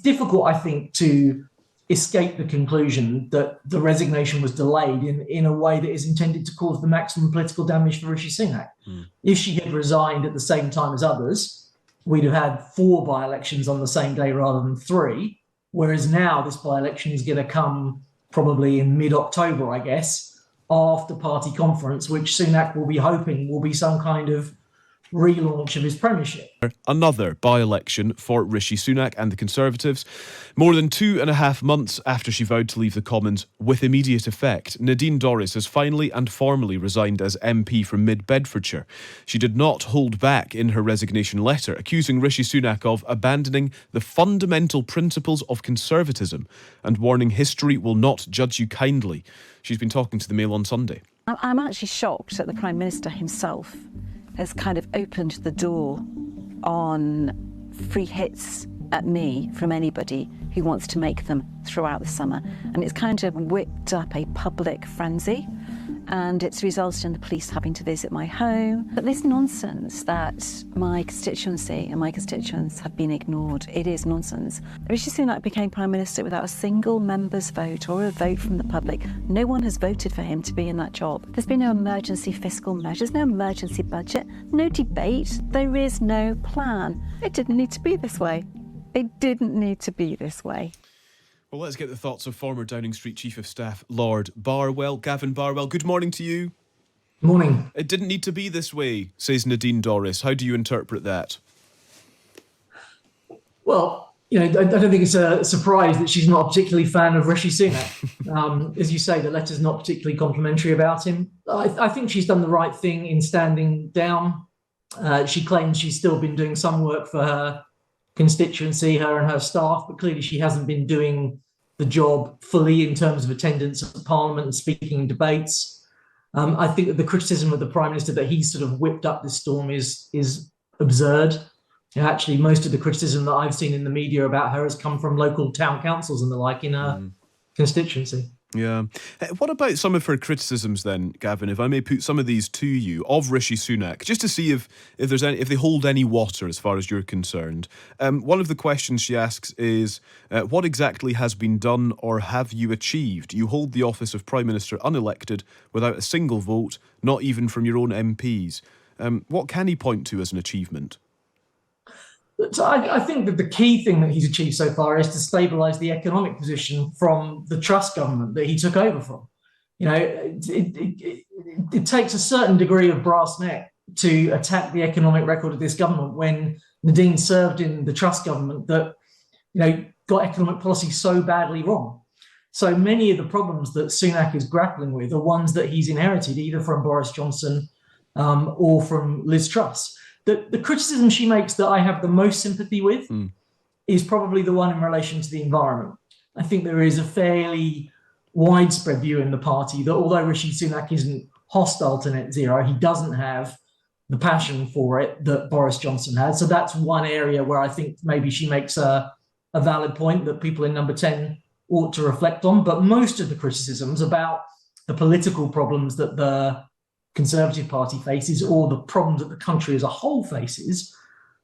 difficult, I think, to escape the conclusion that the resignation was delayed in a way that is intended to cause the maximum political damage for Rishi Sunak. If she had resigned at the same time as others, we'd have had 4 by-elections on the same day rather than 3, whereas now this by-election is going to come probably in mid-October, I guess, after party conference, which Sunak will be hoping will be some kind of relaunch of his premiership. Another by-election for Rishi Sunak and the Conservatives. More than 2.5 months after she vowed to leave the Commons with immediate effect, Nadine Dorries has finally and formally resigned as MP from Mid-Bedfordshire. She did not hold back in her resignation letter, accusing Rishi Sunak of abandoning the fundamental principles of conservatism and warning history will not judge you kindly. She's been talking to the Mail on Sunday. I'm actually shocked that the Prime Minister himself has kind of opened the door on free hits at me from anybody who wants to make them throughout the summer. And it's kind of whipped up a public frenzy, and it's resulted in the police having to visit my home. But this nonsense that my constituency and my constituents have been ignored, it is nonsense. Rishi Sunak became Prime Minister without a single member's vote or a vote from the public. No one has voted for him to be in that job. There's been no emergency fiscal measures, no emergency budget, no debate. There is no plan. It didn't need to be this way. It didn't need to be this way. Well, let's get the thoughts of former Downing Street Chief of Staff Lord Barwell. Gavin Barwell, good morning to you. Morning. It didn't need to be this way, says Nadine Dorries. How do you interpret that? Well, I don't think it's a surprise that she's not a particularly fan of Rishi Sunak. As you say, the letter's not particularly complimentary about him. I think she's done the right thing in standing down. She claims she's still been doing some work for her constituency, her and her staff, but clearly she hasn't been doing the job fully in terms of attendance at Parliament and speaking in debates. I think that the criticism of the Prime Minister that he sort of whipped up this storm is absurd. Actually, most of the criticism that I've seen in the media about her has come from local town councils and the like in her constituency. Yeah. What about some of her criticisms then, Gavin, if I may put some of these to you, of Rishi Sunak, just to see if they hold any water as far as you're concerned. One of the questions she asks is, what exactly has been done or have you achieved? You hold the office of Prime Minister unelected without a single vote, not even from your own MPs. What can he point to as an achievement? So I think that the key thing that he's achieved so far is to stabilise the economic position from the Truss government that he took over from. It takes a certain degree of brass neck to attack the economic record of this government when Nadine served in the Truss government that, got economic policy so badly wrong. So many of the problems that Sunak is grappling with are ones that he's inherited either from Boris Johnson or from Liz Truss. The criticism she makes that I have the most sympathy with is probably the one in relation to the environment. I think there is a fairly widespread view in the party that although Rishi Sunak isn't hostile to net zero, he doesn't have the passion for it that Boris Johnson had. So that's one area where I think maybe she makes a valid point that people in number 10 ought to reflect on. But most of the criticisms about the political problems that the Conservative Party faces or the problems that the country as a whole faces,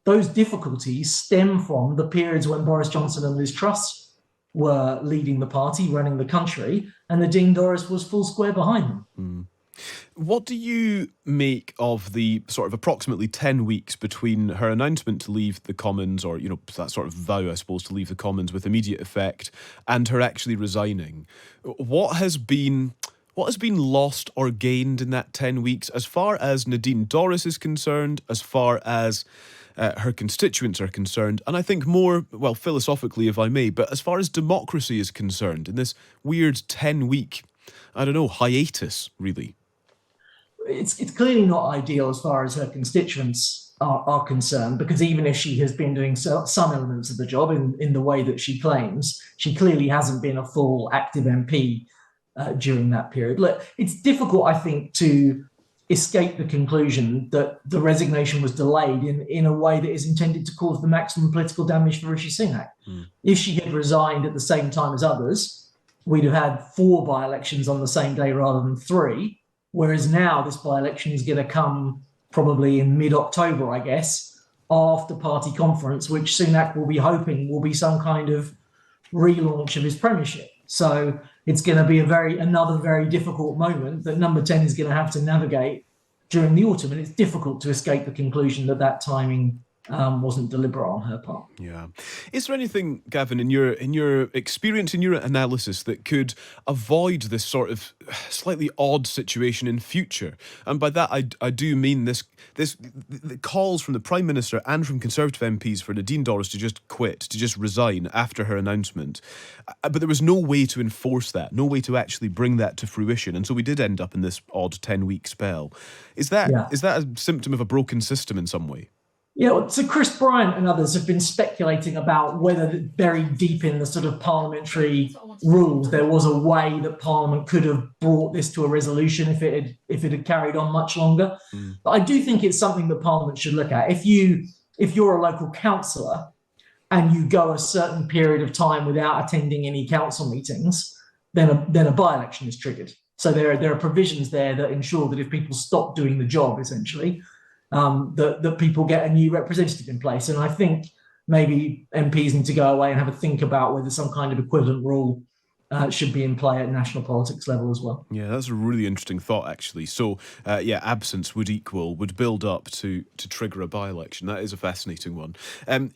those difficulties stem from the periods when Boris Johnson and Liz Truss were leading the party, running the country, and Nadine Dorries was full square behind them. What do you make of the sort of approximately 10 weeks between her announcement to leave the Commons, or, that sort of vow, I suppose, to leave the Commons with immediate effect, and her actually resigning? What has been lost or gained in that 10 weeks as far as Nadine Dorries is concerned, as far as her constituents are concerned, and I think more, well, philosophically, if I may, but as far as democracy is concerned, in this weird 10-week, hiatus, really? It's clearly not ideal as far as her constituents are concerned, because even if she has been doing some elements of the job in the way that she claims, she clearly hasn't been a full active MP during that period. Look, it's difficult, I think, to escape the conclusion that the resignation was delayed in a way that is intended to cause the maximum political damage for Rishi Sunak. If she had resigned at the same time as others, we'd have had 4 by-elections on the same day rather than 3, whereas now this by-election is going to come probably in mid-October, I guess, after party conference, which Sunak will be hoping will be some kind of relaunch of his premiership. So it's going to be another very difficult moment that Number 10 is going to have to navigate during the autumn. And it's difficult to escape the conclusion that timing wasn't deliberate on her part. Yeah. Is there anything, Gavin, in your experience, in your analysis, that could avoid this sort of slightly odd situation in future? And by that, I do mean the calls from the Prime Minister and from Conservative MPs for Nadine Dorries to just quit, to just resign after her announcement. But there was no way to enforce that, no way to actually bring that to fruition. And so we did end up in this odd 10-week spell. Is that a symptom of a broken system in some way? Yeah, so Chris Bryant and others have been speculating about whether buried deep in the sort of parliamentary rules there was a way that Parliament could have brought this to a resolution if it had carried on much longer. But I do think it's something that Parliament should look at. If you're a local councillor and you go a certain period of time without attending any council meetings, then a by-election is triggered. So there are provisions there that ensure that if people stop doing the job, essentially, that people get a new representative in place. And I think maybe MPs need to go away and have a think about whether some kind of equivalent rule should be in play at national politics level as well. Yeah, that's a really interesting thought, actually. So, absence would build up to trigger a by-election. That is a fascinating one.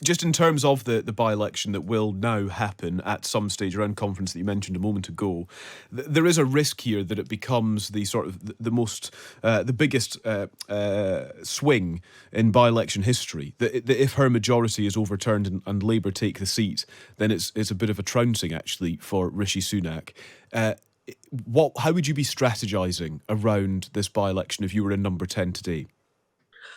Just in terms of the by-election that will now happen at some stage around conference that you mentioned a moment ago, there is a risk here that it becomes the sort of the biggest swing in by-election history. That if her majority is overturned and Labour take the seat, then it's a bit of a trouncing, actually, for Rishi Sunak. How would you be strategising around this by-election if you were in Number 10 today?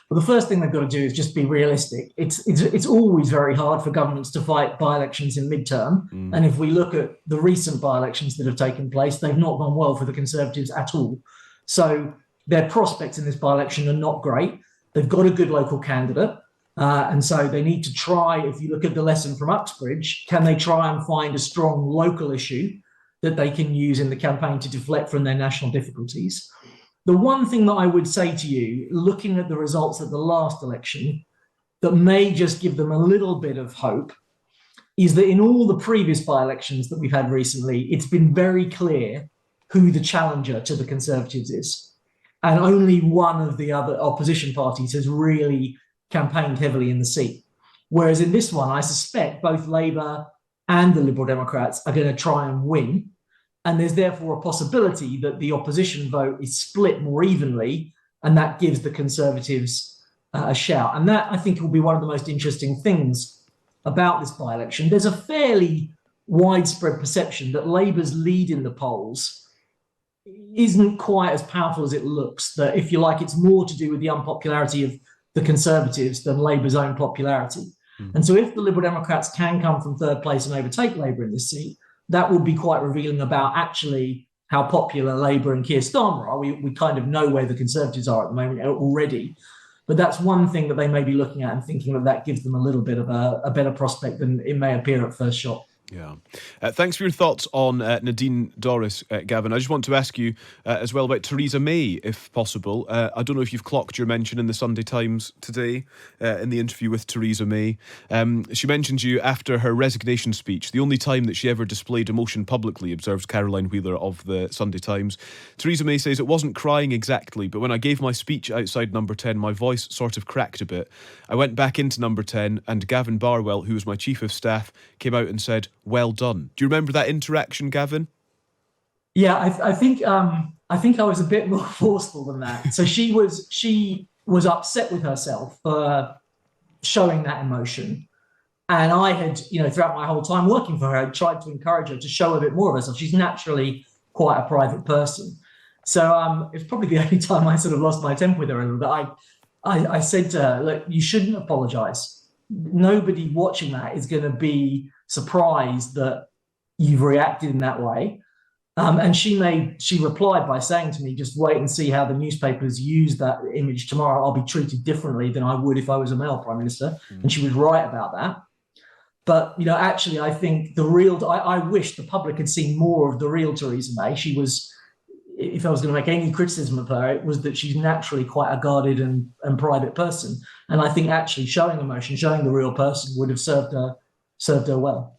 Well, the first thing they've got to do is just be realistic. It's always very hard for governments to fight by-elections in midterm. And if we look at the recent by-elections that have taken place, they've not gone well for the Conservatives at all. So their prospects in this by-election are not great. They've got a good local candidate. And so they need to try, if you look at the lesson from Uxbridge, can they try and find a strong local issue that they can use in the campaign to deflect from their national difficulties? The one thing that I would say to you, looking at the results of the last election, that may just give them a little bit of hope, is that in all the previous by-elections that we've had recently, it's been very clear who the challenger to the Conservatives is. And only one of the other opposition parties has really campaigned heavily in the seat. Whereas in this one, I suspect both Labour and the Liberal Democrats are going to try and win. And there's therefore a possibility that the opposition vote is split more evenly, and that gives the Conservatives a shout. And that, I think, will be one of the most interesting things about this by-election. There's a fairly widespread perception that Labour's lead in the polls isn't quite as powerful as it looks, that, if you like, it's more to do with the unpopularity of the Conservatives than Labour's own popularity. And so if the Liberal Democrats can come from third place and overtake Labour in this seat, that would be quite revealing about actually how popular Labour and Keir Starmer are. We kind of know where the Conservatives are at the moment already. But that's one thing that they may be looking at and thinking that gives them a little bit of a better prospect than it may appear at first shot. Yeah. Thanks for your thoughts on Nadine Dorries, Gavin. I just want to ask you as well about Theresa May, if possible. I don't know if you've clocked your mention in the Sunday Times today in the interview with Theresa May. She mentioned you after her resignation speech, the only time that she ever displayed emotion publicly, observes Caroline Wheeler of the Sunday Times. Theresa May says, "It wasn't crying exactly, but when I gave my speech outside Number 10, my voice sort of cracked a bit. I went back into Number 10 and Gavin Barwell, who was my chief of staff, came out and said, 'Well done.'" Do you remember that interaction, Gavin? Yeah, I think I was a bit more forceful than that. So she was upset with herself for showing that emotion, and I had, throughout my whole time working for her, I tried to encourage her to show a bit more of herself. She's naturally quite a private person, so it's probably the only time I sort of lost my temper with her a little bit. I said to her, "Look, you shouldn't apologise. Nobody watching that is going to be surprised that you've reacted in that way." And she replied by saying to me, "Just wait and see how the newspapers use that image tomorrow. I'll be treated differently than I would if I was a male Prime Minister." And she was right about that. But, actually, I think I wish the public had seen more of the real Theresa May. She was, if I was going to make any criticism of her, it was that she's naturally quite a guarded and private person. And I think actually showing emotion, showing the real person would have served her well.